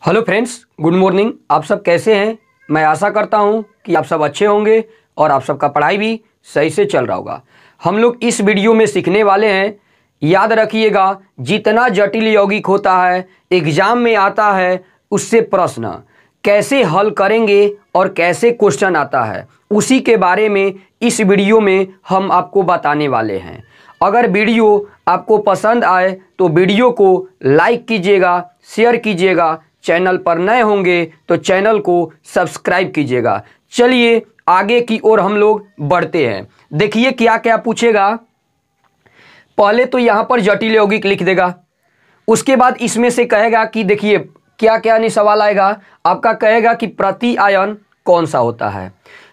Hello friends, good morning. आप सब कैसे हैं? मैं आशा करता हूं कि आप सब अच्छे होंगे और आप सबका पढ़ाई भी सही से चल रहा होगा। हम लोग इस वीडियो में सीखने वाले हैं, याद रखिएगा, जितना जटिल यौगिक होता है एग्जाम में आता है उससे प्रश्न कैसे हल करेंगे और कैसे क्वेश्चन आता है उसी के बारे में इस वीडियो में हम आपको बताने वाले हैं। अगर वीडियो आपको पसंद आए तो वीडियो को लाइक कीजिएगा, शेयर कीजिएगा, चैनल पर नए होंगे तो चैनल को सब्सक्राइब कीजिएगा। चलिए आगे की ओर हम लोग बढ़ते हैं। देखिए क्या क्या पूछेगा। पहले तो यहाँ पर जटिल यौगिक लिख देगा, उसके बाद इसमें से कहेगा कि देखिए क्या क्या नहीं सवाल आएगा आपका, कहेगा कि प्रति आयन कौन सा होता है।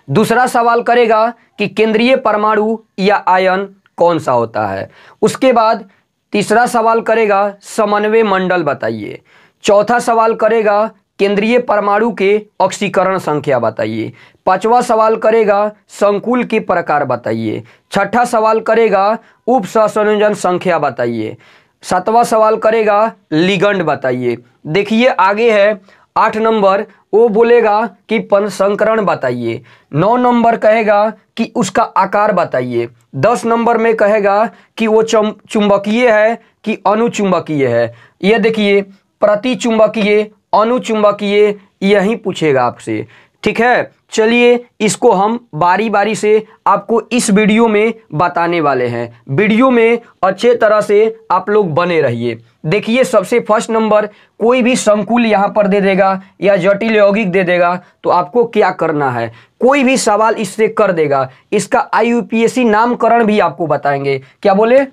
दूसरा सवाल करेगा कि केंद्रीय परमाणु या आयन कौन सा होता है। उसके बाद तीसरा सवाल करेगा समन्वय मंडल बताइए। चौथा सवाल करेगा केंद्रीय परमाणु के ऑक्सीकरण संख्या बताइए। पांचवा सवाल करेगा संकुल के प्रकार बताइए। छठा सवाल करेगा उप सहसंयोजन संख्या बताइए। सातवां सवाल करेगा लिगंड बताइए। देखिए आगे है 8 नंबर, वो बोलेगा कि संकरण बताइए। 9 नंबर कहेगा कि उसका आकार बताइए। 10 नंबर में कहेगा कि वो चुंबकीय है कि अनुचुंबकीय है। ये देखिए प्रति चुंबकीय, अनुचुंबकीय, यही पूछेगा आपसे। ठीक है, चलिए इसको हम बारी बारी से आपको इस वीडियो में बताने वाले हैं। वीडियो में अच्छे तरह से आप लोग बने रहिए। देखिए सबसे फर्स्ट नंबर, कोई भी संकुल यहाँ पर दे देगा या जटिल यौगिक दे देगा तो आपको क्या करना है। कोई भी सवाल इससे कर देगा, इसका IUPAC नामकरण भी आपको बताएंगे। क्या बोले?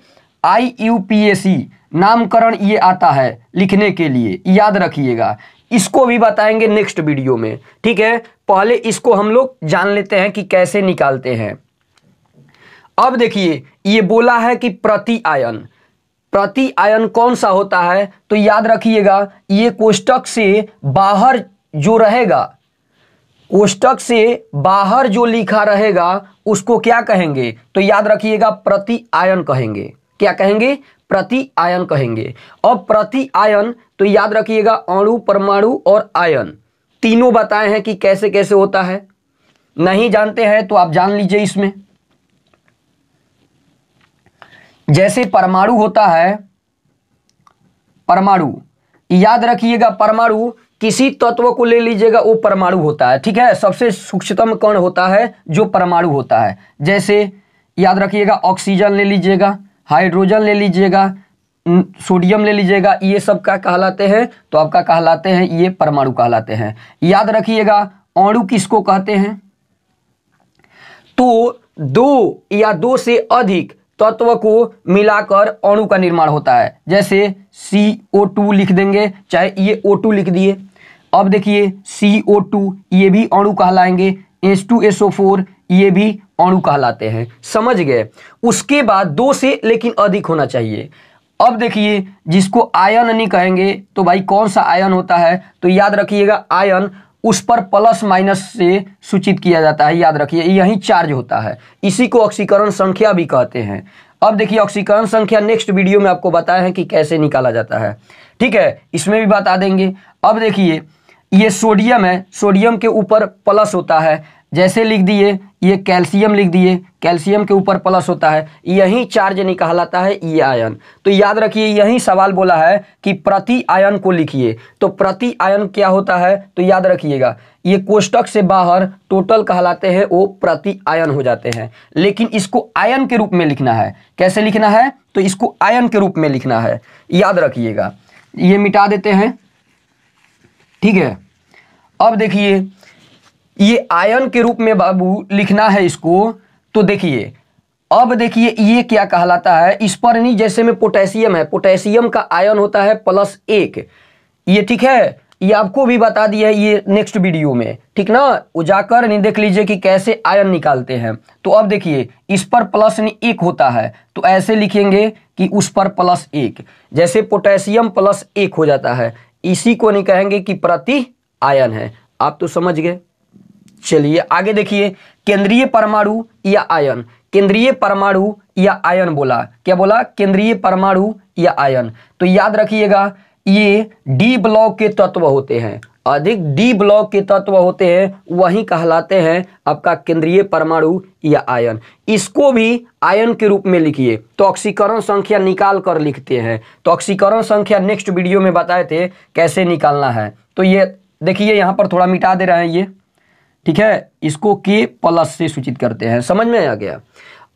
IUPAC नामकरण ये आता है लिखने के लिए, याद रखिएगा। इसको भी बताएंगे नेक्स्ट वीडियो में। ठीक है, पहले इसको हम लोग जान लेते हैं कि कैसे निकालते हैं। अब देखिए ये बोला है कि प्रति आयन कौन सा होता है, तो याद रखिएगा ये कोष्टक से बाहर जो रहेगा, कोष्टक से बाहर जो लिखा रहेगा उसको क्या कहेंगे, तो याद रखिएगा प्रति आयन कहेंगे। क्या कहेंगे? प्रति आयन कहेंगे। अब प्रति आयन तो याद रखिएगा अणु, परमाणु और आयन तीनों बताए हैं कि कैसे कैसे होता है। नहीं जानते हैं तो आप जान लीजिए। इसमें जैसे परमाणु होता है, परमाणु याद रखिएगा, परमाणु किसी तत्व को ले लीजिएगा वो परमाणु होता है। ठीक है, सबसे सूक्ष्मतम कण होता है जो परमाणु होता है। जैसे याद रखिएगा ऑक्सीजन ले लीजिएगा, हाइड्रोजन ले लीजिएगा, सोडियम ले लीजिएगा, ये सब क्या कहलाते हैं, तो आपका कहलाते हैं ये परमाणु कहलाते हैं। याद रखिएगा अणु किसको कहते हैं, तो दो या दो से अधिक तत्व को मिलाकर अणु का निर्माण होता है। जैसे CO2 लिख देंगे, चाहे ये O2 लिख दिए। अब देखिए CO2 ये भी अणु कहलाएंगे, H2SO4 ये भी अणु कहलाते हैं। समझ गए? उसके बाद दो से लेकिन अधिक होना चाहिए। अब देखिए जिसको आयन नहीं कहेंगे तो भाई कौन सा आयन होता है, तो याद रखिएगा आयन उस पर प्लस माइनस से सूचित किया जाता है। याद रखिए यही चार्ज होता है, इसी को ऑक्सीकरण संख्या भी कहते हैं। अब देखिए ऑक्सीकरण संख्या नेक्स्ट वीडियो में आपको बताया है कि कैसे निकाला जाता है। ठीक है, इसमें भी बता देंगे। अब देखिए ये सोडियम है, सोडियम के ऊपर प्लस होता है। जैसे लिख दिए ये कैल्शियम लिख दिए, कैल्शियम के ऊपर प्लस होता है, यही चार्ज नहीं कहलाता है ये आयन। तो याद रखिए यही सवाल बोला है कि प्रति आयन को लिखिए। तो प्रति आयन क्या होता है, तो याद रखिएगा ये कोष्टक से बाहर टोटल कहलाते हैं, वो प्रति आयन हो जाते हैं। लेकिन इसको आयन के रूप में लिखना है। कैसे लिखना है, तो इसको आयन के रूप में लिखना है, याद रखिएगा। ये मिटा देते हैं। ठीक है, अब देखिए ये आयन के रूप में बाबू लिखना है इसको। तो देखिए अब देखिए ये क्या कहलाता है, इस पर नहीं, जैसे में पोटेशियम है, पोटेशियम का आयन होता है +1। ये ठीक है, ये आपको भी बता दिया है ये नेक्स्ट वीडियो में। ठीक ना, वो जाकर नहीं देख लीजिए कि कैसे आयन निकालते हैं। तो अब देखिए इस पर +1 होता है तो ऐसे लिखेंगे कि उस पर +1, जैसे पोटेशियम +1 हो जाता है। इसी को नहीं कहेंगे कि प्रति आयन है। आप तो समझ गए। चलिए आगे देखिए केंद्रीय परमाणु या आयन। केंद्रीय परमाणु या आयन बोला, क्या बोला? केंद्रीय परमाणु या आयन। तो याद रखिएगा ये डी ब्लॉक के तत्व होते हैं, अधिक डी ब्लॉक के तत्व होते हैं, वही कहलाते हैं आपका केंद्रीय परमाणु या आयन। इसको भी आयन के रूप में लिखिए तो ऑक्सीकरण संख्या निकाल कर लिखते हैं। तो ऑक्सीकरण संख्या नेक्स्ट वीडियो में बताए थे कैसे निकालना है। तो ये देखिए यहाँ पर थोड़ा मिटा दे रहे हैं ये, ठीक है, इसको K+ से सूचित करते हैं। समझ में आ गया।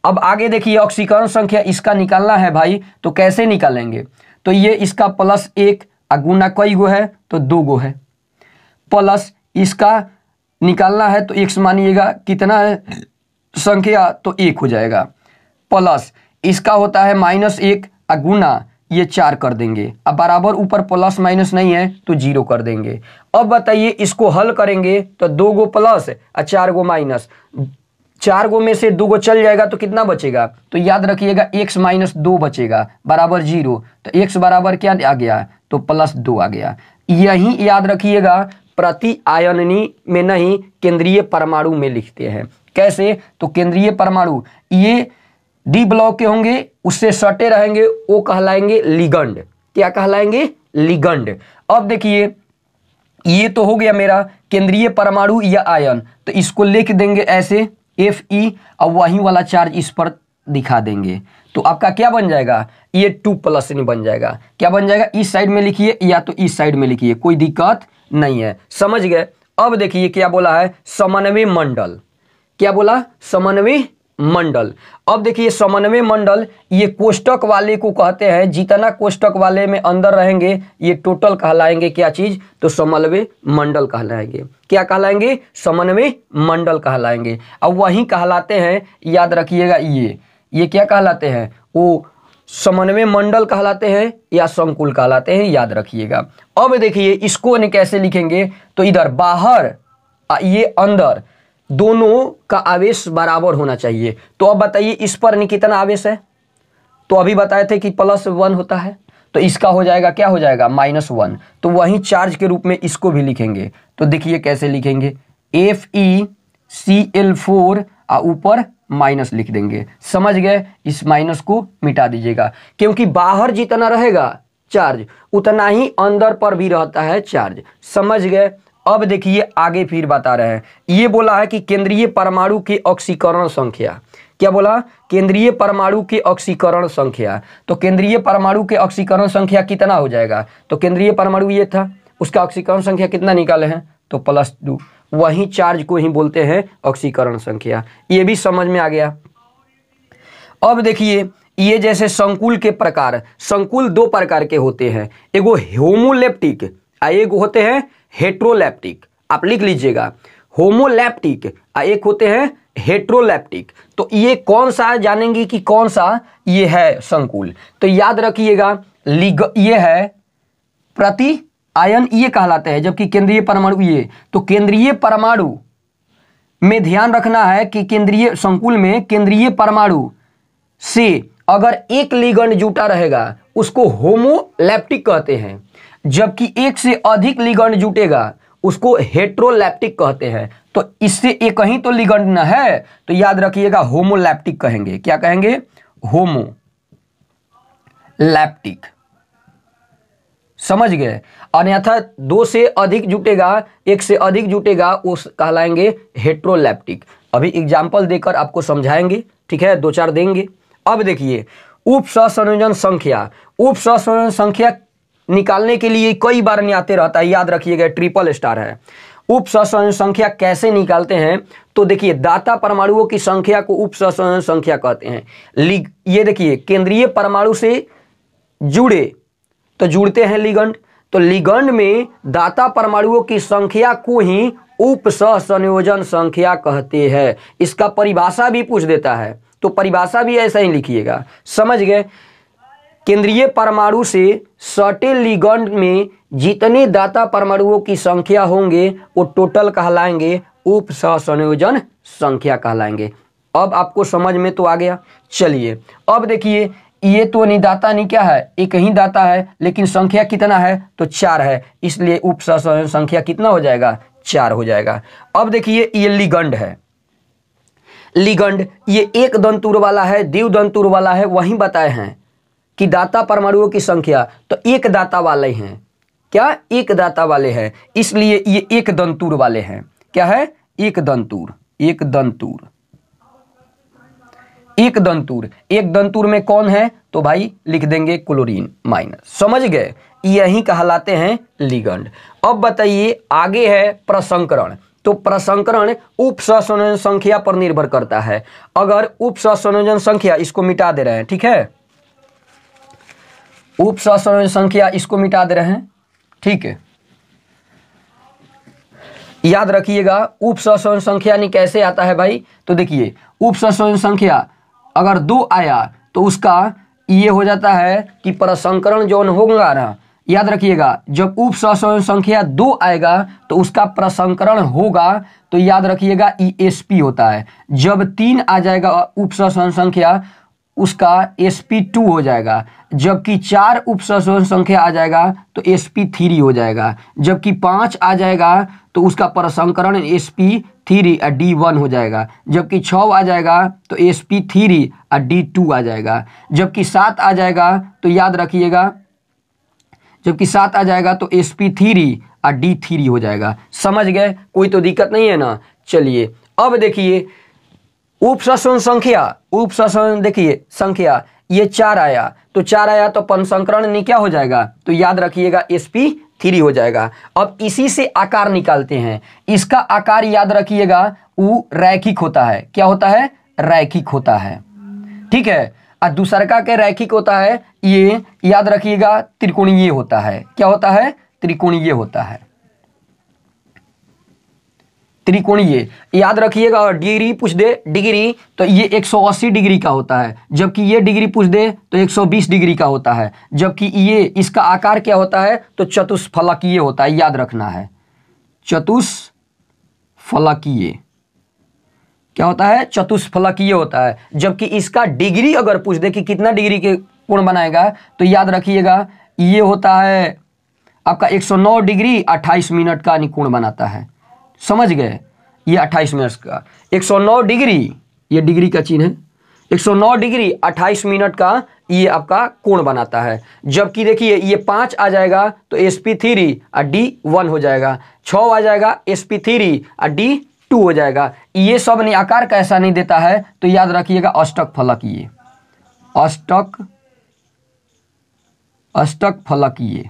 अब आगे देखिए ऑक्सीकरण संख्या इसका निकालना है भाई, तो कैसे निकालेंगे? तो ये इसका +1 गुना कई गो है तो 2 गो है, प्लस इसका निकालना है तो x मानिएगा कितना है संख्या तो 1 हो जाएगा, प्लस इसका होता है -1 गुना ये 4 कर देंगे। अब बराबर ऊपर प्लस माइनस नहीं है तो 0 कर देंगे। अब बताइए इसको हल करेंगे तो 2 गो प्लस और 4 गो माइनस, 4 गो में से 2 गो चल जाएगा तो कितना बचेगा? तो याद रखिएगा x - 2 बचेगा बराबर 0। तो x बराबर क्या आ गया? तो +2 आ गया। यही याद रखिएगा, प्रति आयनी में नहीं केंद्रीय परमाणु में लिखते हैं। कैसे? तो केंद्रीय परमाणु ये डी ब्लॉक के होंगे, उससे सटे रहेंगे, वो कहलाएंगे लिगंड। क्या कहलाएंगे? लिगंड। अब देखिए ये तो हो गया मेरा केंद्रीय परमाणु या आयन, तो इसको लिख देंगे ऐसे Fe और वही वाला चार्ज इस पर दिखा देंगे। तो आपका क्या बन जाएगा? ये 2+ बन जाएगा। क्या बन जाएगा? इस साइड में लिखिए या तो इस साइड में लिखिए, कोई दिक्कत नहीं है। समझ गए? अब देखिए क्या बोला है, समन्वय मंडल। क्या बोला? समन्वय मंडल। अब देखिए समन्वय मंडल ये कोष्टक वाले को कहते हैं, जितना कोष्टक वाले में अंदर रहेंगे ये टोटल कहलाएंगे क्या चीज? तो समन्वय मंडल कहलाएंगे। क्या कहलाएंगे? समन्वय मंडल कहलाएंगे। अब वही कहलाते हैं, याद रखिएगा, ये क्या कहलाते हैं? वो समन्वय मंडल कहलाते हैं या संकुल कहलाते हैं, याद रखिएगा। अब देखिए इसको कैसे लिखेंगे, तो इधर बाहर ये अंदर दोनों का आवेश बराबर होना चाहिए। तो अब बताइए इस पर कितना आवेश है? तो अभी बताए थे कि +1 होता है, तो इसका हो जाएगा, क्या हो जाएगा? -1। तो वही चार्ज के रूप में इसको भी लिखेंगे। तो देखिए कैसे लिखेंगे, FeCl4 ऊपर माइनस लिख देंगे। समझ गए? इस माइनस को मिटा दीजिएगा, क्योंकि बाहर जितना रहेगा चार्ज उतना ही अंदर पर भी रहता है चार्ज। समझ गए? अब देखिए आगे फिर बता रहे हैं, ये बोला है कि केंद्रीय परमाणु की ऑक्सीकरण संख्या। क्या बोला? केंद्रीय परमाणु की ऑक्सीकरण संख्या। तो केंद्रीय परमाणु के ऑक्सीकरण संख्या कितना हो जाएगा? तो केंद्रीय परमाणु ये था, उसका ऑक्सीकरण संख्या कितना निकाले हैं? तो +2। वही चार्ज को ही बोलते हैं ऑक्सीकरण संख्या। ये भी समझ में आ गया। अब देखिए ये जैसे संकुल के प्रकार, संकुल 2 प्रकार के होते हैं, एगो होमोलैप्टिक एक होते हैं हेट्रोलैप्टिक। आप लिख लीजिएगा, होमोलैप्टिक एक होते हैं हेट्रोलैप्टिक। तो ये कौन सा जानेंगे कि कौन सा ये है संकुल? तो याद रखिएगा, ये है प्रति आयन ये कहलाते हैं, जबकि केंद्रीय परमाणु ये। तो केंद्रीय परमाणु में ध्यान रखना है कि केंद्रीय संकुल में केंद्रीय परमाणु से अगर एक लिगंड जुटा रहेगा उसको होमोलैप्टिक कहते हैं, जबकि एक से अधिक लिगंड जुटेगा उसको हेट्रोलैप्टिक कहते हैं। तो इससे एक ही तो लिगंड न है, तो याद रखिएगा होमोलैप्टिक कहेंगे। क्या कहेंगे? होमोलैप्टिक। समझ गए? अन्यथा 2 से अधिक जुटेगा, 1 से अधिक जुटेगा, उस कहलाएंगे हेट्रोलैप्टिक। अभी एग्जाम्पल देकर आपको समझाएंगे, ठीक है, 2-4 देंगे। अब देखिए उप सहसंयोजन संख्या। उप सहसंयोजन संख्या निकालने के लिए कई बार नहीं आते रहता है, याद रखिएगा ट्रिपल स्टार है। उप सहसंयोजन संख्या कैसे निकालते हैं? तो देखिए दाता परमाणुओं की संख्या को उप सहसंयोजन संख्या कहते हैं। ये देखिए केंद्रीय परमाणु से जुड़े तो जुड़ते हैं लिगंड, तो लिगंड में दाता परमाणुओं की संख्या को ही उप सहसंयोजन संख्या कहते हैं। इसका परिभाषा भी पूछ देता है, तो परिभाषा भी ऐसा ही लिखिएगा। समझ गए? केंद्रीय परमाणु से सटे लिगंड में जितने दाता परमाणुओं की संख्या होंगे वो टोटल कहलाएंगे उप सहसंयोजन संख्या कहलाएंगे। अब आपको समझ में तो आ गया। चलिए अब देखिए, ये तो निदाता नहीं क्या है, एक ही दाता है, लेकिन संख्या कितना है? तो 4 है, इसलिए उप सहसंयोजन संख्या कितना हो जाएगा? 4 हो जाएगा। अब देखिए ये लिगंड है, लिगंड ये एक दंतुर वाला है, द्विदंतुर वाला है, वहीं बताए हैं। कि दाता परमाणुओं की संख्या, तो एक दाता वाले हैं। क्या? एक दाता वाले हैं, इसलिए ये एक दंतुर वाले हैं। क्या है? एक दंतुर। एक दंतुर, एक दंतुर। एक दंतुर में कौन है? तो भाई लिख देंगे क्लोरीन माइनस। समझ गए? यही कहलाते हैं लिगंड। अब बताइए आगे है प्रसंकरण। तो प्रसंकरण उप सहसंयोजन संख्या पर निर्भर करता है। अगर उप सहसंयोजन संख्या, इसको मिटा दे रहे हैं, ठीक है, उप सहसंयोजन संख्या इसको मिटा दे रहे हैं, ठीक है। याद रखिएगा उप सहसंयोजन संख्या नहीं कैसे आता है भाई? तो देखिए उप सहसंयोजन संख्या अगर 2 आया तो उसका ये हो जाता है कि प्रसंकरण जो होगा ना, याद रखिएगा जब उप सहसंयोजन संख्या 2 आएगा तो उसका प्रसंकरण होगा, तो याद रखिएगा ESP होता है। जब 3 आ जाएगा उप सहसंयोजन संख्या, उसका sp2 हो जाएगा। जबकि 4 उप सहसंयोजन संख्या आ जाएगा तो sp3 हो जाएगा। जबकि 5 आ जाएगा तो उसका प्रसंकरण sp3 D1 हो जाएगा। जबकि 6 आ जाएगा तो sp3 D2 आ जाएगा। जबकि 7 आ जाएगा तो याद रखिएगा, जबकि 7 आ जाएगा तो sp3 D3 हो जाएगा। समझ गए? कोई तो दिक्कत नहीं है ना। चलिए अब देखिए उप सहसंयोजन संख्या, उप सहसंयोजन देखिए संख्या ये 4 आया, तो 4 आया तो प्रसंकरण नहीं क्या हो जाएगा? तो याद रखिएगा sp3 हो जाएगा। अब इसी से आकार निकालते हैं। इसका आकार याद रखिएगा वो रैखिक होता है। क्या होता है? रैखिक होता है, ठीक है। और दूसरा का क्या रैखिक होता है? ये याद रखिएगा त्रिकोणीय होता है। क्या होता है? त्रिकोणीय होता है, त्रिकोणीय। याद रखिएगा और डिग्री पूछ दे डिग्री तो ये 180 डिग्री का होता है, जबकि ये डिग्री पूछ दे तो 120 डिग्री का होता है। जबकि ये इसका आकार क्या होता है? तो चतुष्फलकीय होता है। याद रखना है चतुष्फलकीय। क्या होता है? चतुष्फलकीय होता है। जबकि इसका डिग्री अगर पूछ दे कि कितना डिग्री के कोण बनाएगा, तो याद रखिएगा ये होता है आपका 109 डिग्री 28 मिनट का कोण बनाता है। समझ गए? ये 28 मिनट का 109 डिग्री, ये डिग्री का चिन्ह है, 109 डिग्री 28 मिनट का ये आपका कोण बनाता है। जबकि देखिए ये 5 आ जाएगा तो sp3 D1 हो जाएगा। 6 आ जाएगा sp3 D2 हो जाएगा। ये सब नहीं आकार कैसा नहीं देता है, तो याद रखिएगा अष्टक फलकीय। अष्टक फलकीय।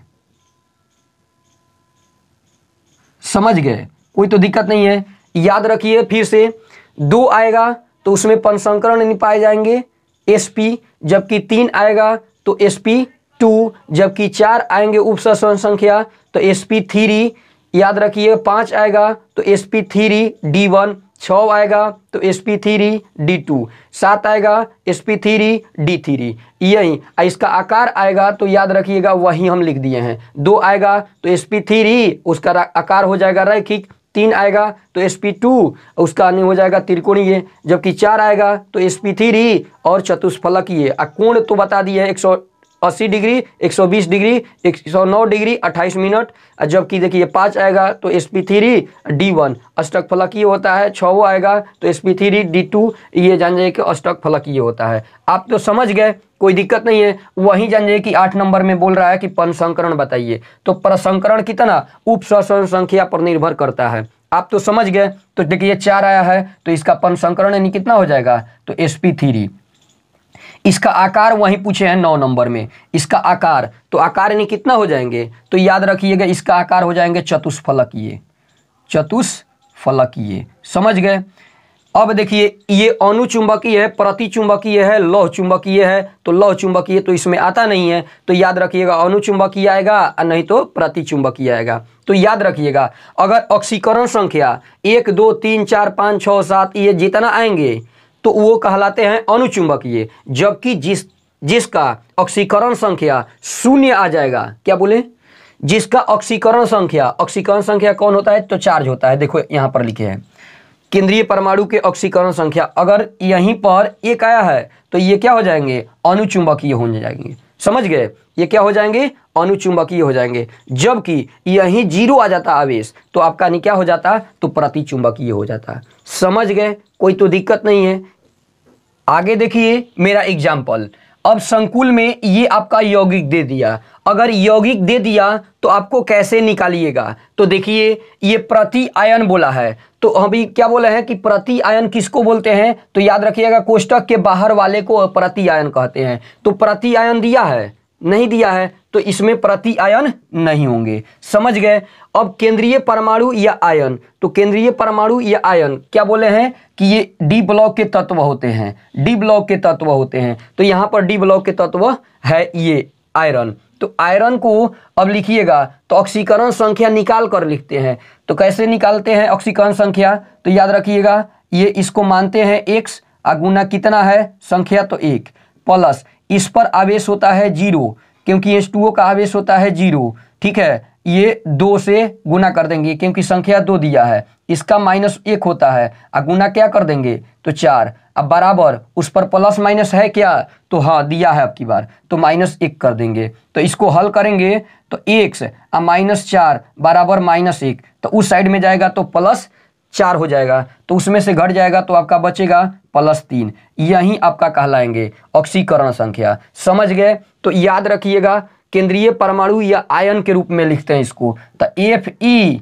समझ गए? कोई तो दिक्कत नहीं है। याद रखिए फिर से 2 आएगा तो उसमें प्रसंकरण नहीं पाए जाएंगे sp, जबकि 3 आएगा तो sp2, जबकि 4 आएंगे उप सहसंयोजन संख्या तो sp3। याद रखिए 5 आएगा तो sp3 D1, 6 आएगा तो sp3 D2, 7 आएगा sp3 D3। यही इसका आकार आएगा तो याद रखिएगा वही हम लिख दिए हैं। 2 आएगा तो sp3 उसका आकार हो जाएगा रैखिक। 3 आएगा तो sp2 उसका नहीं हो जाएगा त्रिकोणीय। जबकि 4 आएगा तो sp3 और चतुष्फलकीय। कोण तो बता दिए 180 डिग्री, 120 डिग्री, 109 डिग्री 28 मिनट। जबकि देखिए 5 आएगा तो sp3 D1 अष्टक फलकीय होता है। 6 आएगा तो sp3 D2, ये जान जाइए कि अष्टक फलकीय होता है। आप तो समझ गए, कोई दिक्कत नहीं है। वहीं जान जाइए कि 8 नंबर में बोल रहा है कि प्रसंकरण बताइए, तो प्रसंकरण कितना उप सहसंयोजन संख्या पर निर्भर करता है। आप तो समझ गए। तो देखिए 4 आया है तो इसका प्रसंकरण कितना हो जाएगा? तो sp3। इसका आकार वहीं पूछे हैं 9 नंबर में। इसका आकार, तो आकार यानी कितना हो जाएंगे? तो याद रखिएगा इसका आकार हो जाएंगे चतुष्फलकीय। चतुष्फलकीय। समझ गए? अब देखिए ये अनुचुंबकीय है, प्रतिचुंबकीय है, लौह चुंबकीय है। तो लौह चुंबकीय तो इसमें आता नहीं है, तो याद रखिएगा अनुचुंबकीय आएगा और नहीं तो प्रतिचुंबकीय आएगा। तो याद रखिएगा अगर ऑक्सीकरण संख्या 1 2 3 4 5 6 7 ये जितना आएंगे तो वो कहलाते हैं अनुचुंबकीय। जबकि जिसका ऑक्सीकरण संख्या 0 आ जाएगा, क्या बोले? जिसका ऑक्सीकरण संख्या कौन होता है? तो चार्ज होता है। देखो यहाँ पर लिखे हैं केंद्रीय परमाणु के ऑक्सीकरण संख्या। अगर यहीं पर 1 आया है तो ये क्या हो जाएंगे? अनुचुंबकीय हो जाएंगे। समझ गए? ये क्या हो जाएंगे? अनुचुंबकीय हो जाएंगे। जबकि यहीं 0 आ जाता आवेश तो आपका नहीं क्या हो जाता? तो प्रतिचुंबकीय हो जाता। समझ गए? कोई तो दिक्कत नहीं है। आगे देखिए मेरा एग्जाम्पल। अब संकुल में ये आपका यौगिक दे दिया, अगर यौगिक दे दिया तो आपको कैसे निकालिएगा, तो देखिए ये प्रति आयन बोला है, तो अभी क्या बोले हैं कि प्रति आयन किसको बोलते हैं, तो याद रखिएगा कोष्टक के बाहर वाले को प्रति आयन कहते हैं। तो प्रति आयन दिया है, नहीं दिया है, तो इसमें प्रति आयन नहीं होंगे, समझ गए। अब केंद्रीय परमाणु या आयन, तो केंद्रीय परमाणु या आयन क्या बोले हैं कि ये डी ब्लॉक के तत्व होते हैं, डी ब्लॉक के तत्व होते हैं। तो यहाँ पर डी ब्लॉक के तत्व है ये आयरन। तो आयरन को अब लिखिएगा तो ऑक्सीकरण संख्या निकाल कर लिखते हैं। तो कैसे निकालते हैं ऑक्सीकरण संख्या, तो याद रखिएगा ये इसको मानते हैं x, गुना कितना है संख्या, तो 1 प्लस इस पर आवेश होता है 0, क्योंकि H2O का आवेश होता है 0, ठीक है। ये 2 से गुना कर देंगे क्योंकि संख्या 2 दिया है, इसका -1 होता है, गुना क्या कर देंगे तो 4। अब बराबर उस पर प्लस माइनस है क्या, तो हाँ दिया है अब की बार, तो -1 कर देंगे। तो इसको हल करेंगे तो x -4 बराबर -1, तो उस साइड में जाएगा तो +4 हो जाएगा, तो उसमें से घट जाएगा तो आपका बचेगा +3। यही आपका कहलाएंगे ऑक्सीकरण संख्या, समझ गए। तो याद रखिएगा केंद्रीय परमाणु या आयन के रूप में लिखते हैं इसको, तो Fe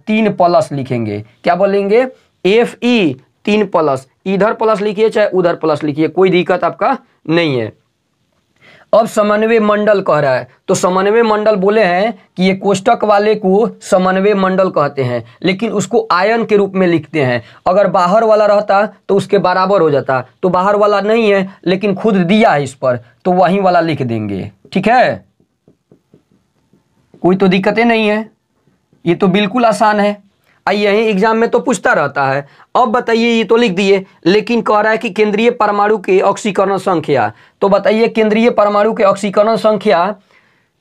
3+ लिखेंगे, क्या बोलेंगे Fe 3+, इधर प्लस लिखिए चाहे उधर प्लस लिखिए, कोई दिक्कत आपका नहीं है। अब समन्वय मंडल कह रहा है, तो समन्वय मंडल बोले हैं कि ये कोष्टक वाले को समन्वय मंडल कहते हैं, लेकिन उसको आयन के रूप में लिखते हैं। अगर बाहर वाला रहता तो उसके बराबर हो जाता, तो बाहर वाला नहीं है लेकिन खुद दिया है इस पर, तो वही वाला लिख देंगे, ठीक है, कोई तो दिक्कतें नहीं है, ये तो बिल्कुल आसान है। यही एग्जाम में तो पूछता रहता है। अब बताइए ये तो लिख दिए, लेकिन कह रहा है कि केंद्रीय परमाणु के ऑक्सीकरण संख्या, तो बताइए केंद्रीय परमाणु के ऑक्सीकरण संख्या,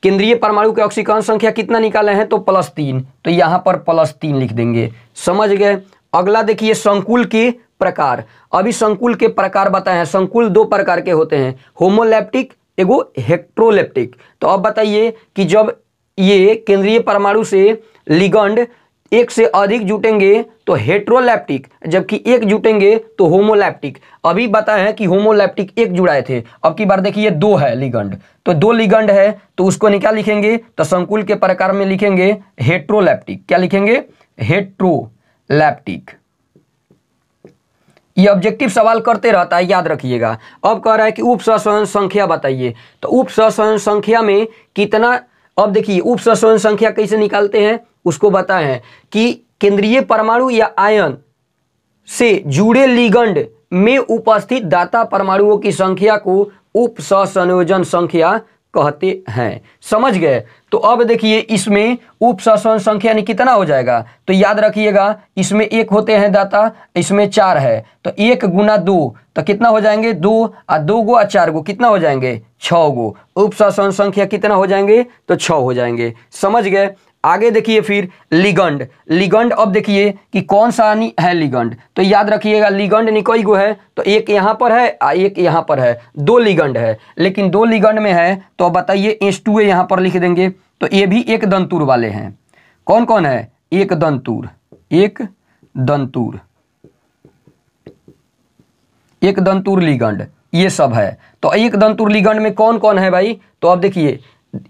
केंद्रीय परमाणु के ऑक्सीकरण संख्या कितना निकाले हैं तो +3, तो यहाँ पर +3 लिख देंगे, समझ गए। अगला देखिए संकुल के प्रकार, अभी संकुल के प्रकार बताए हैं। संकुल 2 प्रकार के होते हैं, होमोलैप्टिक एगो हेट्रोलैप्टिक। तो अब बताइए कि जब ये केंद्रीय परमाणु से लिगंड एक से अधिक जुटेंगे तो हेट्रोलैप्टिक, जबकि एक जुटेंगे तो होमोलैप्टिक। अभी बताए हैं कि होमोलैप्टिक एक जुड़ाए थे, अब की बार देखिए 2 है लिगंड, तो 2 लिगंड है तो उसको क्या लिखेंगे, तो संकुल के प्रकार में लिखेंगे हेट्रोलैप्टिक। क्या लिखेंगे, हेट्रोलैप्टिक। ये ऑब्जेक्टिव सवाल करते रहता है, याद रखिएगा। अब कह रहा है कि उप सहसंयोजन संख्या बताइए, तो उप सहसंयोजन संख्या में कितना, अब देखिए उप सहसंयोजन संख्या कैसे निकालते हैं उसको बताए हैं कि केंद्रीय परमाणु या आयन से जुड़े लिगंड में उपस्थित दाता परमाणुओं की संख्या को उप सहसंयोजन संख्या कहते हैं, समझ गए। तो अब देखिए इसमें उप सहसंयोजन संख्या यानी कितना हो जाएगा, तो याद रखिएगा इसमें 1 होते हैं दाता, इसमें 4 है, तो 1 गुना 2 तो कितना हो जाएंगे 2 और 2 गो और 4 गो कितना हो जाएंगे 6 गो, उप सहसंयोजन संख्या कितना हो जाएंगे तो 6 हो जाएंगे, समझ गए। आगे देखिए फिर लिगंड, लिगंड अब देखिए कि कौन सा है लिगंड, तो याद रखिएगा लिगंड निकोई गो है, तो एक यहाँ पर है और एक यहाँ पर है, 2 लिगंड है, लेकिन 2 लिगंड में है तो बताइए H2A यहाँ पर लिख देंगे। तो ये भी एक दंतुर वाले हैं, कौन कौन है, एक दंतुर, एक दंतुर, एक दंतुर लिगंड, ये सब है। तो एक दंतुर लिगंड में कौन कौन है भाई, तो अब देखिए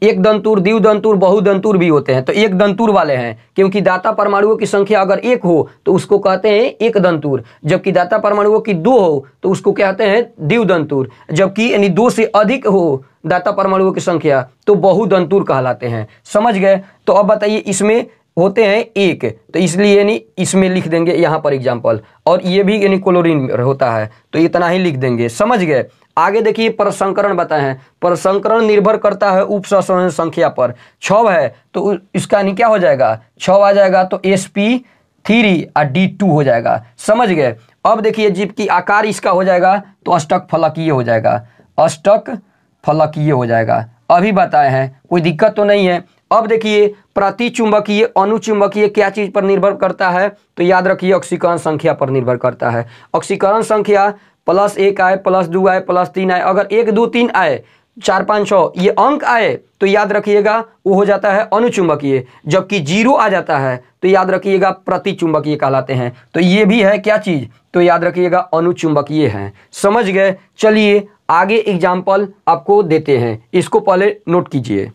एक दंतुर, द्विदंतुर, बहुदंतुर भी होते हैं, तो एक दंतुर वाले हैं, क्योंकि दाता परमाणुओं की संख्या अगर 1 हो तो उसको कहते हैं एक दंतुर, जबकि दाता परमाणुओं की 2 हो तो उसको कहते हैं द्विदंतुर, जबकि यानी 2 से अधिक हो दाता परमाणुओं की संख्या तो बहुदंतुर कहलाते हैं, समझ गए। तो अब बताइए इसमें होते हैं 1, तो इसलिए यानी इसमें लिख देंगे यहाँ पर एग्जाम्पल, और ये भी यानी क्लोरीन होता है तो इतना ही लिख देंगे, समझ गए। आगे देखिए परसंकरण बताए हैं, परसंकरण निर्भर करता है उप सहसंयोजन संख्या पर। 6 है तो इसका यानी क्या हो जाएगा 6 आ जाएगा, तो sp3 और D2 हो जाएगा, समझ गए। अब देखिए जबकि आकार इसका हो जाएगा तो अष्टक फलकीय हो जाएगा, अष्टक फलकीय हो जाएगा, अभी बताए हैं, कोई दिक्कत तो नहीं है। अब देखिए प्रतिचुंबकीय अनुचुंबकीय क्या चीज पर निर्भर करता है, तो याद रखिए ऑक्सीकरण संख्या पर निर्भर करता है। ऑक्सीकरण संख्या +1 आए, +2 आए, +3 आए, अगर 1 2 3 आए 4 5 6 ये अंक आए तो याद रखिएगा वो हो जाता है अनुचुंबकीय, जबकि 0 आ जाता है तो याद रखिएगा प्रतिचुंबकीय कहलाते हैं। तो ये भी है क्या चीज, तो याद रखिएगा अनुचुंबकीय है। समझ गए। चलिए आगे एग्जाम्पल आपको देते हैं, इसको पहले नोट कीजिए।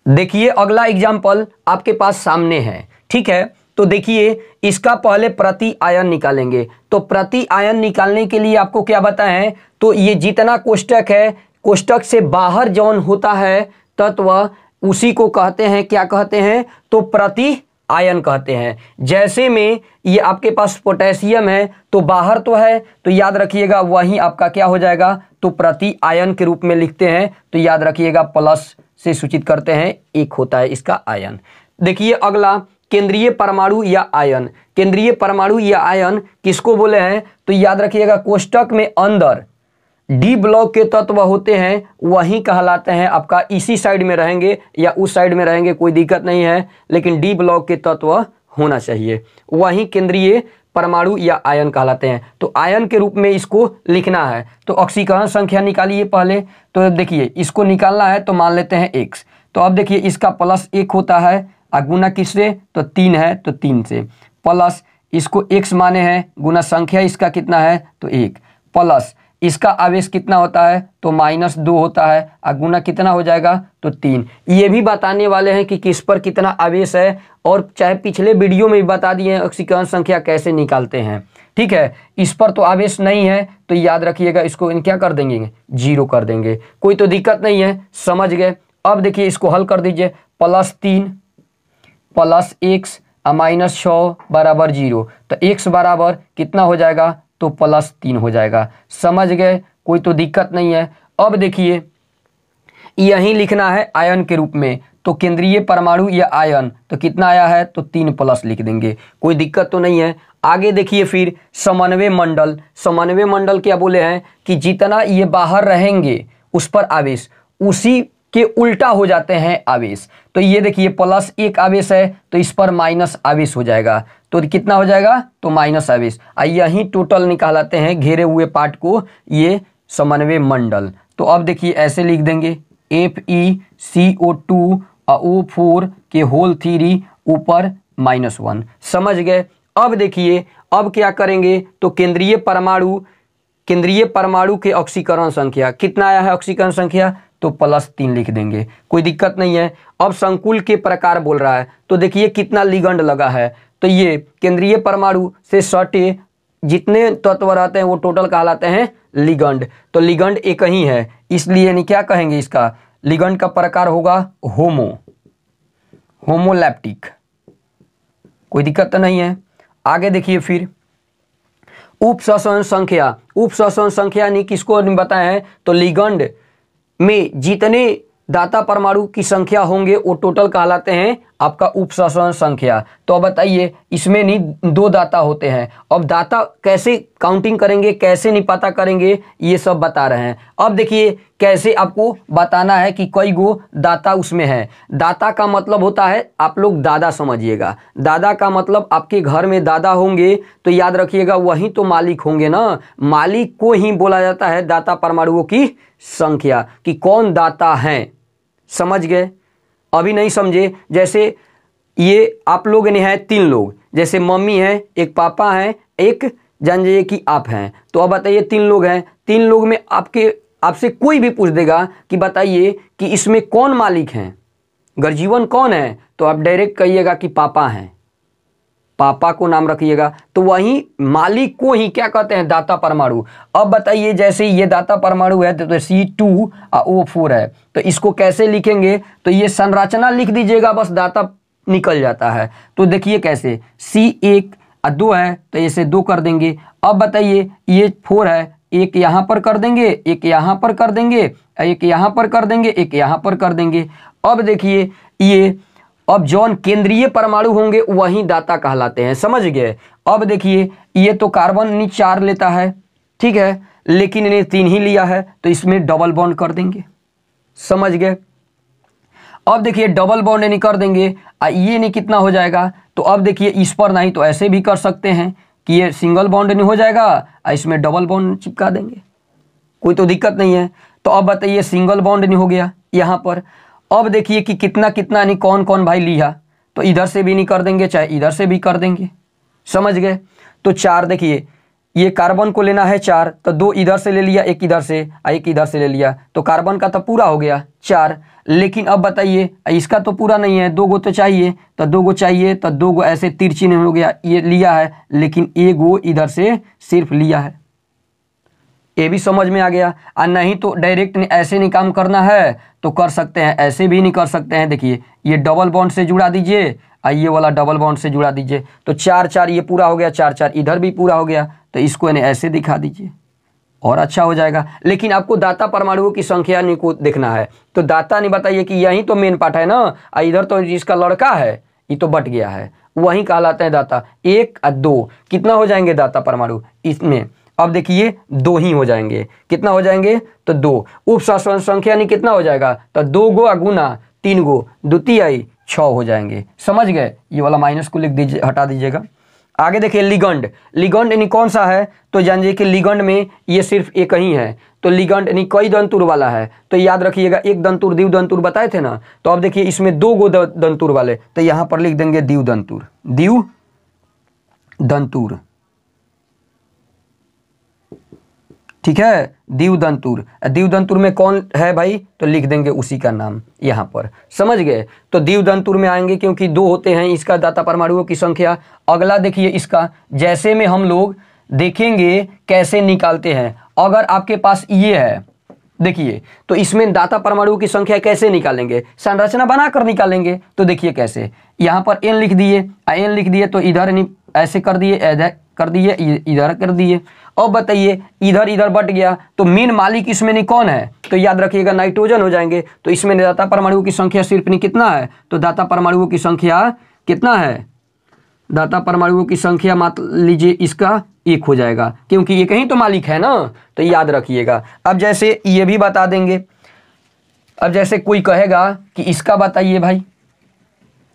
देखिए अगला एग्जाम्पल आपके पास सामने है, ठीक है। तो देखिए इसका पहले प्रति आयन निकालेंगे। तो प्रति आयन निकालने के लिए आपको क्या बताएं, तो ये जितना कोष्टक है, कोष्टक से बाहर जौन होता है तत्व, उसी को कहते हैं, क्या कहते हैं, तो प्रति आयन कहते हैं। जैसे में ये आपके पास पोटेशियम है तो बाहर तो है, तो याद रखिएगा वहीं आपका क्या हो जाएगा, तो प्रति आयन के रूप में लिखते हैं। तो याद रखिएगा प्लस से सूचित करते हैं, एक होता है इसका आयन। देखिए अगला केंद्रीय परमाणु या आयन। केंद्रीय परमाणु या आयन किसको बोले हैं, तो याद रखिएगा कोष्टक में अंदर डी ब्लॉक के तत्व होते हैं वही कहलाते हैं। आपका इसी साइड में रहेंगे या उस साइड में रहेंगे कोई दिक्कत नहीं है, लेकिन डी ब्लॉक के तत्व होना चाहिए, वही केंद्रीय परमाणु या आयन कहलाते हैं। तो आयन के रूप में इसको लिखना है। तो ऑक्सीकरण संख्या निकालिए पहले। तो देखिए इसको निकालना है तो मान लेते हैं x। तो अब देखिए इसका प्लस 1 होता है, गुना किससे, तो 3 है तो 3 से, प्लस इसको x माने हैं, गुना संख्या इसका कितना है, तो 1, प्लस इसका आवेश कितना होता है, तो -2 होता है, गुना कितना हो जाएगा, तो 3। ये भी बताने वाले हैं कि किस पर कितना आवेश है, और चाहे पिछले वीडियो में भी बता दिए हैं ऑक्सीकरण संख्या कैसे निकालते हैं, ठीक है। इस पर तो आवेश नहीं है तो याद रखिएगा इसको क्या कर देंगे, 0 कर देंगे, कोई तो दिक्कत नहीं है। समझ गए। अब देखिए इसको हल कर दीजिए, +3 + x -6 बराबर 0। तो x बराबर कितना हो जाएगा, तो +3 हो जाएगा। समझ गए, कोई तो दिक्कत नहीं है। अब देखिए यहीं लिखना है आयन के रूप में। तो केंद्रीय परमाणु या आयन तो कितना आया है, तो 3+ लिख देंगे, कोई दिक्कत तो नहीं है। आगे देखिए फिर समन्वय मंडल। समन्वय मंडल क्या बोले हैं कि जितना ये बाहर रहेंगे उस पर आवेश उसी के उल्टा हो जाते हैं आवेश। तो ये देखिए +1 आवेश है तो इस पर माइनस आवेश हो जाएगा, तो कितना हो जाएगा, तो माइनस आवेश। यही टोटल निकालते हैं घेरे हुए पार्ट को, ये समन्वय मंडल। तो अब देखिए ऐसे लिख देंगे FeCO2 O4 के होल 3 ऊपर -1। समझ गए। अब देखिए अब क्या करेंगे, तो केंद्रीय परमाणु के ऑक्सीकरण संख्या कितना आया है, ऑक्सीकरण संख्या तो +3 लिख देंगे, कोई दिक्कत नहीं है। अब संकुल के प्रकार बोल रहा है, तो देखिए कितना लिगंड लगा है। तो ये केंद्रीय परमाणु से सटे जितने तत्व रहते हैं वो टोटल कहलाते हैं लिगंड। तो लिगंड एक ही है, इसलिए नहीं क्या कहेंगे, इसका लिगंड का प्रकार होगा होमोलैप्टिक, कोई दिक्कत तो नहीं है। आगे देखिए फिर उपसंसन संख्या। उपसंसन संख्या यानी किसको बताए हैं, तो लिगंड में जितने दाता परमाणु की संख्या होंगे वो टोटल कहलाते हैं आपका उपसंसन संख्या। तो अब बताइए इसमें नहीं 2 दाता होते हैं, अब दाता कैसे काउंटिंग करेंगे, कैसे नहीं पता करेंगे, ये सब बता रहे हैं। अब देखिए कैसे आपको बताना है कि कई गो दाता उसमें है। दाता का मतलब होता है, आप लोग दादा समझिएगा, दादा का मतलब आपके घर में दादा होंगे तो याद रखिएगा वही तो मालिक होंगे ना, मालिक को ही बोला जाता है दाता परमाणुओं की संख्या, कि कौन दाता है। समझ गए। अभी नहीं समझे, जैसे ये आप लोग ने है 3 लोग, जैसे मम्मी है, एक पापा है, एक जान जाइए कि आप हैं। तो अब बताइए 3 लोग हैं, 3 लोग में आपसे कोई भी पूछ देगा कि बताइए कि इसमें कौन मालिक हैं, गर्जीवन कौन है, तो आप डायरेक्ट कहिएगा कि पापा हैं, पापा को नाम रखिएगा। तो वही मालिक को ही क्या कहते हैं, दाता परमाणु। अब बताइए जैसे ये दाता परमाणु है तो C2O4 है, तो इसको कैसे लिखेंगे, तो ये संरचना लिख दीजिएगा, बस दाता निकल जाता है। तो देखिए कैसे, C1 2 है तो इसे 2 कर देंगे। अब बताइए ये 4 है, एक यहाँ पर कर देंगे, एक यहाँ पर कर देंगे, एक यहाँ पर कर देंगे, एक यहाँ पर कर देंगे। अब देखिए ये अब जौन केंद्रीय परमाणु होंगे वही दाता कहलाते हैं। समझ गए। अब देखिए ये तो कार्बन 4 लेता है, ठीक है, लेकिन इन्हें 3 ही लिया है तो इसमें डबल बॉन्ड कर देंगे। समझ गए। अब देखिए डबल बॉन्ड नहीं कर देंगे, ये नहीं कितना हो जाएगा, तो अब देखिए इस पर नहीं तो ऐसे भी कर सकते हैं कि ये सिंगल बॉन्ड नहीं हो जाएगा, इसमें डबल बॉन्ड चिपका देंगे, कोई तो दिक्कत नहीं है। तो अब बताइए सिंगल बॉन्ड नहीं हो गया यहाँ पर। अब देखिए कि कितना कितना यानी कौन कौन भाई लिया, तो इधर से भी नहीं कर देंगे चाहे इधर से भी कर देंगे, समझ गए। तो 4 देखिए ये कार्बन को लेना है 4, तो 2 इधर से ले लिया, एक इधर से एक इधर से ले लिया, तो कार्बन का तो पूरा हो गया 4। लेकिन अब बताइए इसका तो पूरा नहीं है, 2 गो तो चाहिए, तो 2 गो चाहिए, तो 2 गो ऐसे तिरछी नहीं हो गया, ये लिया है लेकिन 1 गो इधर से सिर्फ लिया है, ये भी समझ में आ गया। और नहीं तो डायरेक्ट ऐसे नहीं काम करना है तो कर सकते हैं, ऐसे भी नहीं कर सकते हैं। देखिए ये डबल बॉन्ड से जुड़ा दीजिए और ये वाला डबल बॉन्ड से जुड़ा दीजिए, तो 4 4 ये पूरा हो गया, 4 4 इधर भी पूरा हो गया, तो इसको ऐसे दिखा दीजिए और अच्छा हो जाएगा। लेकिन आपको दाता परमाणुओं की संख्या नहीं को देखना है, तो दाता नहीं बताइए कि यही तो मेन पार्ट है ना, इधर तो जिसका लड़का है ये तो बट गया है, वही कहलाते हैं दाता। 1 और 2 कितना हो जाएंगे दाता परमाणु इसमें, अब देखिए 2 ही हो जाएंगे, कितना हो जाएंगे तो 2। उप संख्या नहीं कितना हो जाएगा, तो 2 गो गुना 3 गो द्वितीय 6 हो जाएंगे, समझ गए। ये वाला माइनस को लिख दीजिए, हटा दीजिएगा। आगे देखिए लिगंड, लिगंड यानी कौन सा है, तो जानिए कि लिगंड में ये सिर्फ एक ही है, तो लिगंड यानी कई दंतुर वाला है, तो याद रखिएगा एक दंतुर द्विदंतुर बताए थे ना, तो अब देखिए इसमें 2 गो दंतुर वाले, तो यहाँ पर लिख देंगे द्विदंतुर, द्विदंतुर, ठीक है, द्विदंतुर। द्विदंतुर में कौन है भाई, तो लिख देंगे उसी का नाम यहाँ पर, समझ गए। तो द्विदंतुर में आएंगे क्योंकि 2 होते हैं, इसका दाता परमाणुओं की संख्या। अगला देखिए इसका, जैसे में हम लोग देखेंगे कैसे निकालते हैं। अगर आपके पास ये है देखिए, तो इसमें दाता परमाणुओं की संख्या कैसे निकालेंगे, संरचना बनाकर निकालेंगे। तो देखिए कैसे, यहाँ पर n लिख दिए, n लिख दिए तो इधर ऐसे कर दिए, कर दिए, इधर कर दिए। अब बताइए इधर इधर बट गया, तो मेन मालिक इसमें नहीं कौन है, तो याद रखिएगा नाइट्रोजन हो जाएंगे। तो इसमें दाता परमाणुओं की संख्या सिर्फ नहीं कितना है, तो दाता परमाणुओं की संख्या कितना है, दाता परमाणुओं की संख्या मान लीजिए इसका 1 हो जाएगा, क्योंकि एक ही तो मालिक है ना, तो याद रखिएगा। अब जैसे ये भी बता देंगे, अब जैसे कोई कहेगा कि इसका बताइए भाई,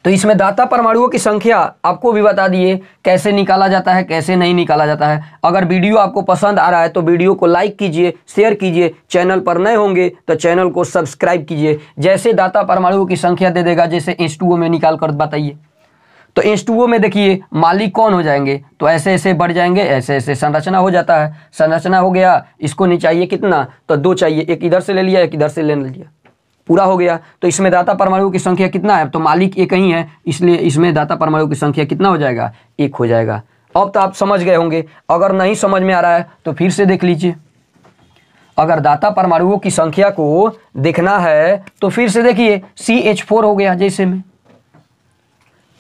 तो इसमें दाता परमाणुओं की संख्या आपको भी बता दिए कैसे निकाला जाता है, कैसे नहीं निकाला जाता है। अगर वीडियो आपको पसंद आ रहा है तो वीडियो को लाइक कीजिए, शेयर कीजिए, चैनल पर नए होंगे तो चैनल को सब्सक्राइब कीजिए। जैसे दाता परमाणुओं की संख्या दे देगा, जैसे H2O में निकाल कर बताइए, तो H2O में देखिए मालिक कौन हो जाएंगे, तो ऐसे ऐसे बढ़ जाएंगे, ऐसे ऐसे संरचना हो जाता है। संरचना हो गया, इसको नहीं चाहिए कितना, तो 2 चाहिए, एक इधर से ले लिया, एक इधर से ले लिया, पूरा हो गया। तो इसमें दाता परमाणुओं की संख्या कितना है, तो मालिक एक ही है, इसलिए इसमें दाता परमाणुओं की संख्या कितना हो जाएगा, 1 हो जाएगा। अब तो आप समझ गए होंगे, अगर नहीं समझ में आ रहा है तो फिर से देख लीजिए। अगर दाता परमाणुओं की संख्या को देखना है तो फिर से देखिए CH4 हो गया, जैसे में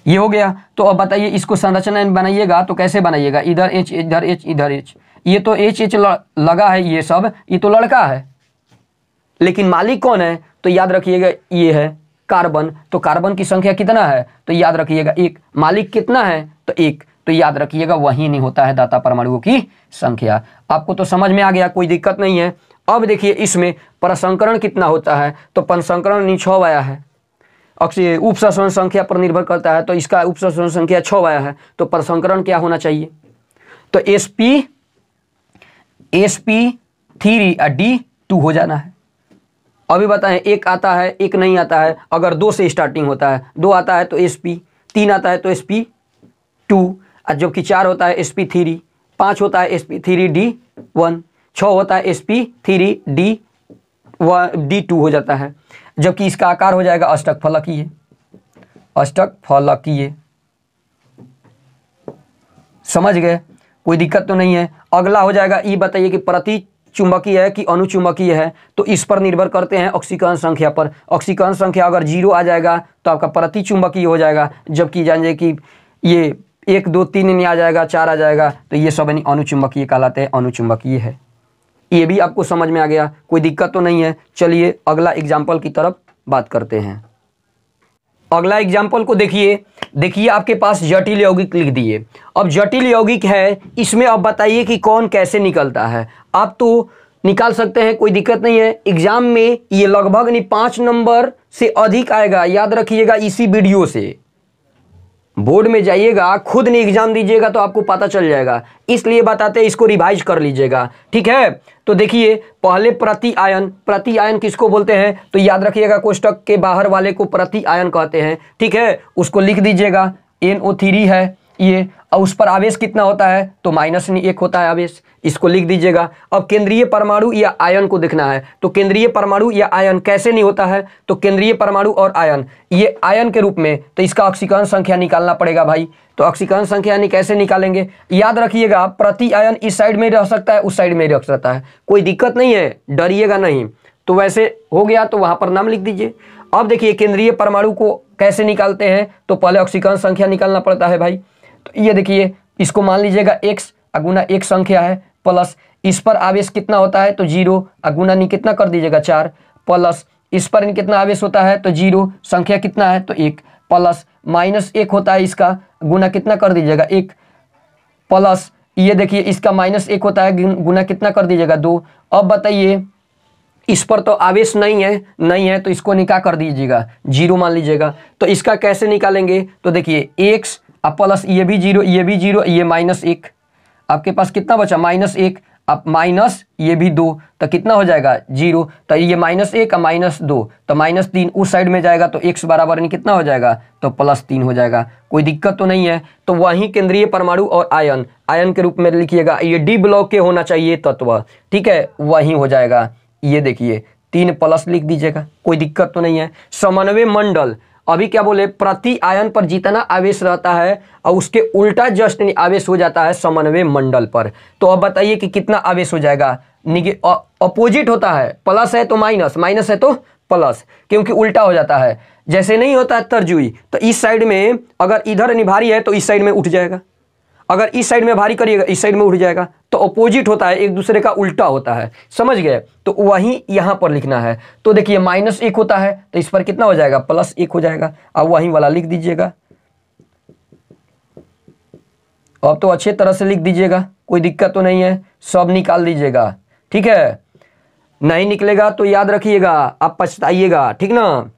ये हो गया। तो अब बताइए इसको संरचना बनाइएगा तो कैसे बनाइएगा, इधर H इधर H इधर H, ये तो H लगा है, ये सब ये तो लड़का है, लेकिन मालिक कौन है, तो याद रखिएगा ये है कार्बन। तो कार्बन की संख्या कितना है, तो याद रखिएगा 1, मालिक कितना है, तो 1, तो याद रखिएगा वही नहीं होता है दाता परमाणुओं की संख्या। आपको तो समझ में आ गया, कोई दिक्कत नहीं है। अब देखिए इसमें परसंकरण कितना होता है, तो परसंकरण 6 आया है, अक्सर उपसंस्करण संख्या पर निर्भर करता है, तो इसका उपसंस्करण संख्या 6 आया है, तो परसंकरण क्या होना चाहिए, तो sp3 और D2 हो जाना है। अभी बताएं, 1 आता है, 1 नहीं आता है। अगर 2 से स्टार्टिंग होता है, 2 आता है तो sp, 3 आता है तो sp2, और जबकि 4 होता है sp3, 5 होता है sp3d1, 6 होता है sp3d2 हो जाता है, जबकि इसका आकार हो जाएगा अष्टकफलकीय, अष्टकफलकीय, समझ गए, कोई दिक्कत तो नहीं है। अगला हो जाएगा, ये बताइए कि प्रति चुंबकीय है कि अनुचुंबकीय है, तो इस पर निर्भर करते हैं ऑक्सीकरण संख्या पर। ऑक्सीकरण संख्या अगर 0 आ जाएगा तो आपका प्रति चुंबकीय हो जाएगा, जबकि जानिए कि ये 1 2 3 नहीं आ जाएगा, 4 आ जाएगा, तो ये सब अनुचुंबकीय कहलाते हैं, अनुचुंबकीय है। ये भी आपको समझ में आ गया, कोई दिक्कत तो नहीं है। चलिए अगला एग्जाम्पल की तरफ बात करते हैं। अगला एग्जाम्पल को देखिए आपके पास जटिल यौगिक लिख दिए। अब जटिल यौगिक है, इसमें अब बताइए कि कौन कैसे निकलता है। आप तो निकाल सकते हैं, कोई दिक्कत नहीं है। एग्जाम में ये लगभग 5 नंबर से अधिक आएगा, याद रखिएगा इसी वीडियो से। बोर्ड में जाइएगा, खुद नहीं एग्जाम दीजिएगा तो आपको पता चल जाएगा, इसलिए बताते हैं, इसको रिवाइज कर लीजिएगा, ठीक है। तो देखिए पहले प्रति आयन किसको बोलते हैं, तो याद रखिएगा कोष्टक के बाहर वाले को प्रति आयन कहते हैं, ठीक है। उसको लिख दीजिएगा, NO3 है ये, और उस पर आवेश कितना होता है, तो -1 होता है आवेश, इसको लिख दीजिएगा। अब केंद्रीय परमाणु या आयन को देखना है, तो केंद्रीय परमाणु या आयन कैसे नहीं होता है, तो केंद्रीय परमाणु और आयन ये आयन के रूप में, तो इसका ऑक्सीकरण संख्या निकालना पड़ेगा भाई। तो ऑक्सीकरण संख्या यानी कैसे निकालेंगे, याद रखिएगा प्रति आयन इस साइड में रह सकता है, उस साइड में रख सकता है, कोई दिक्कत नहीं है, डरिएगा नहीं। तो वैसे हो गया तो वहां पर नाम लिख दीजिए। अब देखिए केंद्रीय परमाणु को कैसे निकालते हैं, तो पहले ऑक्सीकरण संख्या निकालना पड़ता है भाई। तो ये देखिए इसको मान लीजिएगा x अगुना एक संख्या है, प्लस इस पर आवेश कितना होता है, तो 0 अगुना नहीं कितना कर दीजिएगा 4, प्लस इस पर कितना आवेश होता है, तो 0 संख्या कितना है, तो 1, प्लस -1 होता है, इसका गुना कितना कर दीजिएगा 1, प्लस ये देखिए इसका -1 होता है, गुना कितना कर दीजिएगा 2। अब बताइए इस पर तो आवेश नहीं है तो इसको निकाल कर दीजिएगा, 0 मान लीजिएगा। तो इसका कैसे निकालेंगे, तो देखिए x अब प्लस ये भी 0, ये भी 0, ये -1, आपके पास कितना बचा -1, अब माइनस ये भी 2, तो कितना हो जाएगा 0, तो ये -1 -2, तो -3 उस साइड में जाएगा, तो x बराबर नहीं कितना हो जाएगा, तो +3 हो जाएगा। कोई दिक्कत तो नहीं है। तो वहीं केंद्रीय परमाणु और आयन के रूप में लिखिएगा, ये डी ब्लॉक के होना चाहिए तत्व, ठीक है, वहीं हो जाएगा। ये देखिए 3 प्लस लिख दीजिएगा, कोई दिक्कत तो नहीं है। समन्वय मंडल, अभी क्या बोले, प्रति आयन पर जितना आवेश रहता है और उसके उल्टा जस्ट आवेश हो जाता है समन्वय मंडल पर। तो अब बताइए कि कितना आवेश हो जाएगा, अपोजिट होता है, प्लस है तो माइनस, माइनस है तो प्लस, क्योंकि उल्टा हो जाता है। जैसे नहीं होता है तरजुई, तो इस साइड में अगर इधर भारी है तो इस साइड में उठ जाएगा, अगर इस साइड में भारी करिएगा इस साइड में उठ जाएगा, तो अपोजिट होता है, एक दूसरे का उल्टा होता है, समझ गए। तो वही यहां पर लिखना है। तो देखिए -1 होता है, तो इस पर कितना हो जाएगा, +1 हो जाएगा। अब वही वाला लिख दीजिएगा, अब तो अच्छे तरह से लिख दीजिएगा, कोई दिक्कत तो नहीं है, सब निकाल दीजिएगा, ठीक है। नहीं निकलेगा तो याद रखिएगा, आप पछताइएगा, ठीक ना।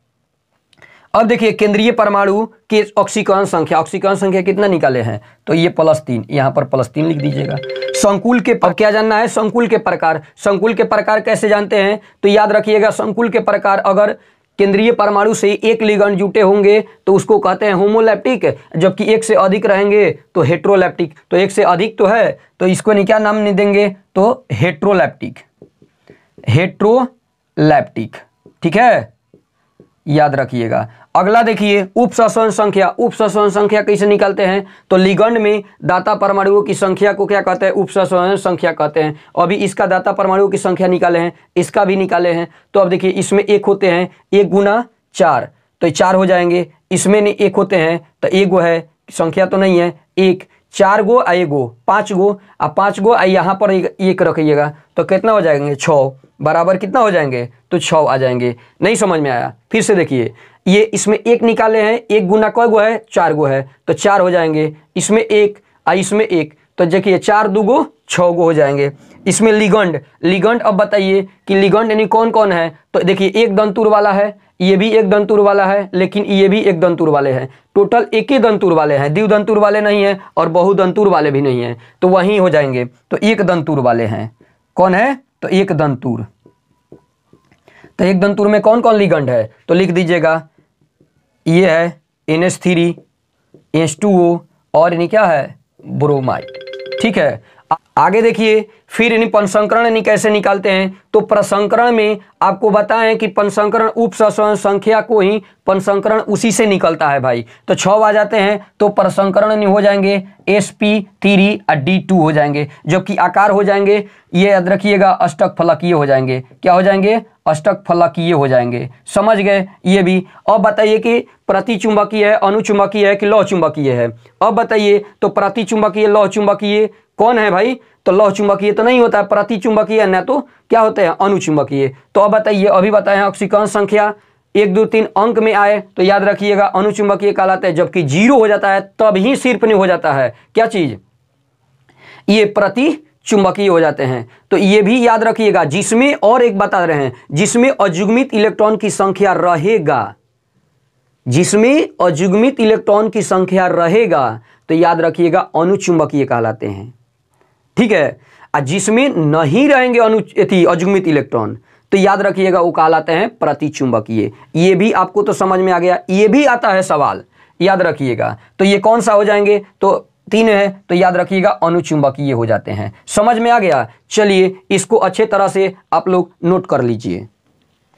अब देखिए केंद्रीय परमाणु के ऑक्सीकरण संख्या कितना निकाले हैं, तो ये +3, यहाँ पर +3 लिख दीजिएगा। संकुल के पर क्या जानना है, संकुल के प्रकार कैसे जानते हैं, तो याद रखिएगा संकुल के प्रकार, अगर केंद्रीय परमाणु से एक लिगैंड जुटे होंगे तो उसको कहते हैं होमोलैप्टिक, जबकि एक से अधिक रहेंगे तो हेट्रोलैप्टिक। तो एक से अधिक तो है, तो इसको क्या नाम नहीं देंगे, तो हेट्रोलैप्टिक, ठीक है, याद रखिएगा। अगला देखिए उपसंसन संख्या कैसे निकालते हैं, तो लिगैंड में दाता परमाणुओं की संख्या को क्या कहते हैं, उपसंसन संख्या कहते हैं। अभी इसका दाता परमाणुओं की संख्या निकाले हैं, इसका भी निकाले हैं। तो अब देखिए इसमें 1 होते हैं, 1 गुना 4, तो 4 हो जाएंगे। इसमें 1 होते हैं, तो 1 गो है, संख्या तो नहीं है, 1, 4 गो आ 1 गो, 5 गो, अब 5 गो यहाँ पर 1 रखिएगा, तो कितना हो जाएंगे 6, बराबर कितना हो जाएंगे, तो 6 आ जाएंगे। नहीं समझ में आया, फिर से देखिए, ये इसमें 1 निकाले हैं, 1 गुना कै गो है, 4 गो है, तो 4 हो जाएंगे। इसमें 1 इसमें 1, तो देखिए 4 2 6 गो हो जाएंगे। इसमें लिगैंड अब बताइए कि लिगैंड यानी कौन कौन है, तो देखिए एक दंतुर वाला है, ये भी एक दंतुर वाला है, लेकिन ये भी एक दंतुर वाले हैं, टोटल एक ही दंतुर वाले हैं, द्विदंतुर वाले नहीं है और बहुदंतुर वाले भी नहीं है, तो वहीं हो जाएंगे। तो एक दंतुर वाले हैं, कौन है, तो एक दंतुर। तो एक दंतुर में कौन कौन लिगैंड है, तो लिख दीजिएगा, ये है NH3 H2O और यानी क्या है, ब्रोमाइड, ठीक है। आगे देखिए फिर यानी पनसंकरण यानी कैसे निकालते हैं, तो प्रसंकरण में आपको बताएं कि पनसंकरण उपसंसन संख्या को ही पनसंकरण उसी से निकलता है भाई। तो 6 आ जाते हैं, तो प्रसंकरण नहीं हो जाएंगे sp3 और D2 हो जाएंगे, जबकि आकार हो जाएंगे, ये याद रखिएगा अष्टक फलकीय हो जाएंगे। क्या हो जाएंगे, अष्टक फलकीय हो जाएंगे, समझ गए। ये भी अब बताइए कि प्रतिचुंबकीय है, अनुचुंबकीय है कि लौह चुंबकीय है। अब बताइए तो प्रतिचुंबकीय लौह चुंबकीय कौन है भाई, तो लौह चुंबकीय तो नहीं होता है, प्रतिचुंबकीय न तो क्या होते हैं, अनुचुंबकीय। तो अब बताइए, अभी बताए हैं ऑक्सीकरण संख्या 1 2 3 अंक में आए तो याद रखिएगा अनुचुंबकीय कहलाता है, जबकि 0 हो जाता है तब ही सिर्फ नहीं हो जाता है, क्या चीज, ये प्रतिचुंबकीय हो जाते हैं। तो ये भी याद रखिएगा, जिसमें और एक बता रहे हैं, जिसमें अजुग्मित इलेक्ट्रॉन की संख्या रहेगा, जिसमें अजुग्मित इलेक्ट्रॉन की संख्या रहेगा तो याद रखिएगा अनुचुंबकीय कहलाते हैं। ठीक है, और जिसमें नहीं रहेंगे अजुग्मित इलेक्ट्रॉन तो याद रखिएगा वो कहलाते हैं प्रतिचुंबकीय। ये भी आपको तो समझ में आ गया, ये भी आता है सवाल, याद रखिएगा। तो ये कौन सा हो जाएंगे, तो 3 है तो याद रखिएगा अनुचुंबकीय हो जाते हैं। समझ में आ गया। चलिए इसको अच्छे तरह से आप लोग नोट कर लीजिए।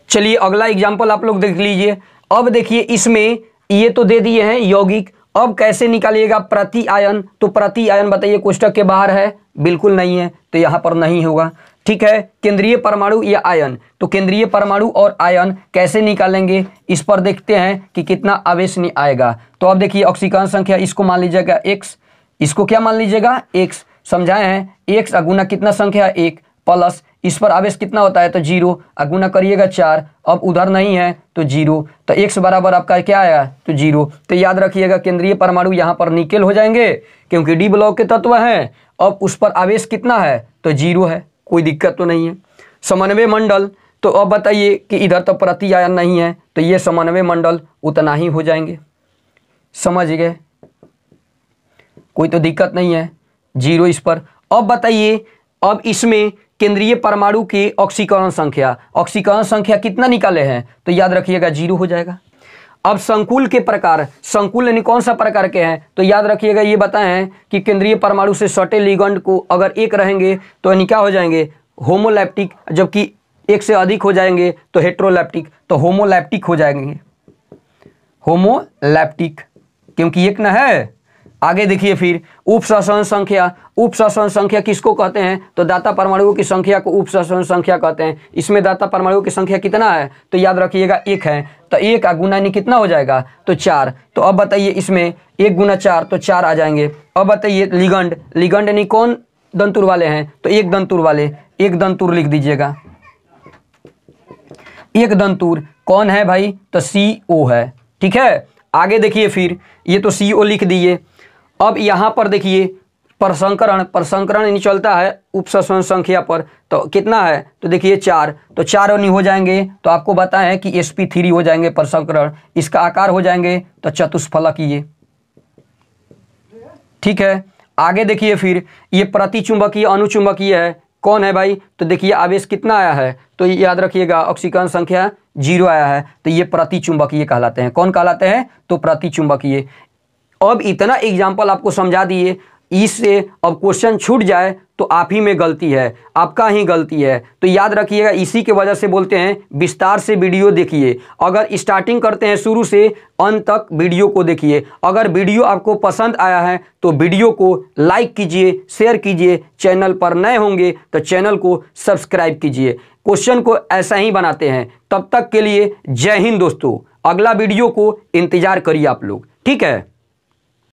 चलिए अगला एग्जाम्पल आप लोग देख लीजिए। अब देखिए इसमें ये तो दे दिए हैं यौगिक, अब कैसे निकालिएगा प्रति आयन। तो प्रति आयन बताइए कोष्टक के बाहर है, बिल्कुल नहीं है तो यहाँ पर नहीं होगा। ठीक है, केंद्रीय परमाणु या आयन, तो केंद्रीय परमाणु और आयन कैसे निकालेंगे, इस पर देखते हैं कि कितना आवेश नहीं आएगा। तो अब देखिए ऑक्सीकरण संख्या इसको मान लीजिएगा x, इसको क्या मान लीजिएगा x, समझाए हैं x अगुना कितना संख्या 1 प्लस इस पर आवेश कितना होता है तो 0 अगुना करिएगा 4, अब उधर नहीं है तो 0, तो x बराबर आपका क्या आया तो 0। तो याद रखिएगा केंद्रीय परमाणु यहाँ पर निकेल हो जाएंगे क्योंकि डी ब्लॉक के तत्व हैं। अब उस पर आवेश कितना है तो 0 है, कोई दिक्कत तो नहीं है। समन्वय मंडल, तो अब बताइए कि इधर तो प्रति आयन नहीं है तो ये समन्वय मंडल उतना ही हो जाएंगे। समझ गए, कोई तो दिक्कत नहीं है, 0 इस पर। अब बताइए अब इसमें केंद्रीय परमाणु की ऑक्सीकरण संख्या कितना निकाले हैं तो याद रखिएगा 0 हो जाएगा। अब संकुल के प्रकार, संकुल यानी कौन सा प्रकार के हैं तो याद रखिएगा ये बताए हैं कि केंद्रीय परमाणु से सटे लिगेंड को अगर 1 रहेंगे तो यानी क्या हो जाएंगे होमोलैप्टिक, जबकि 1 से अधिक हो जाएंगे तो हेट्रोलैप्टिक, तो होमोलैप्टिक हो जाएंगे, होमोलैप्टिक क्योंकि 1 ना है। आगे देखिए फिर उपसंहरण संख्या किसको कहते हैं तो दाता परमाणुओं की संख्या को उपसंहरण संख्या कहते हैं। इसमें दाता परमाणुओं की संख्या कितना है तो याद रखिएगा 1 है, तो 1 का गुना नहीं कितना हो जाएगा तो 4। तो अब बताइए इसमें 1 गुना 4 तो 4 आ जाएंगे। अब बताइए लिगंड यानी कौन दंतुर वाले हैं तो 1 दंतुर वाले, 1 दंतुर लिख दीजिएगा। 1 दंतुर कौन है भाई तो CO है। ठीक है, आगे देखिए फिर ये तो CO लिख दिए। अब यहाँ पर देखिए प्रसंकरण नहीं चलता है उपसंहरण संख्या पर, तो कितना है तो देखिए 4, तो 4 नहीं हो जाएंगे तो आपको बताएं कि sp3 हो जाएंगे प्रसंकरण, इसका आकार हो जाएंगे तो चतुष्फलकीय। ठीक है, आगे देखिए फिर ये प्रतिचुंबकीय अनुचुंबकीय है, कौन है भाई तो देखिए आवेश कितना आया है तो याद रखिएगा ऑक्सीकरण संख्या 0 आया है तो ये प्रतिचुंबकीय कहलाते हैं। कौन कहलाते हैं तो प्रतिचुंबकीय। अब इतना एग्जाम्पल आपको समझा दिए, इससे अब क्वेश्चन छूट जाए तो आप ही में गलती है, आपका ही गलती है। तो याद रखिएगा इसी के वजह से बोलते हैं विस्तार से वीडियो देखिए। अगर स्टार्टिंग करते हैं शुरू से अंत तक वीडियो को देखिए। अगर वीडियो आपको पसंद आया है तो वीडियो को लाइक कीजिए, शेयर कीजिए, चैनल पर नए होंगे तो चैनल को सब्सक्राइब कीजिए। क्वेश्चन को ऐसा ही बनाते हैं। तब तक के लिए जय हिंद दोस्तों, अगला वीडियो को इंतजार करिए आप लोग। ठीक है।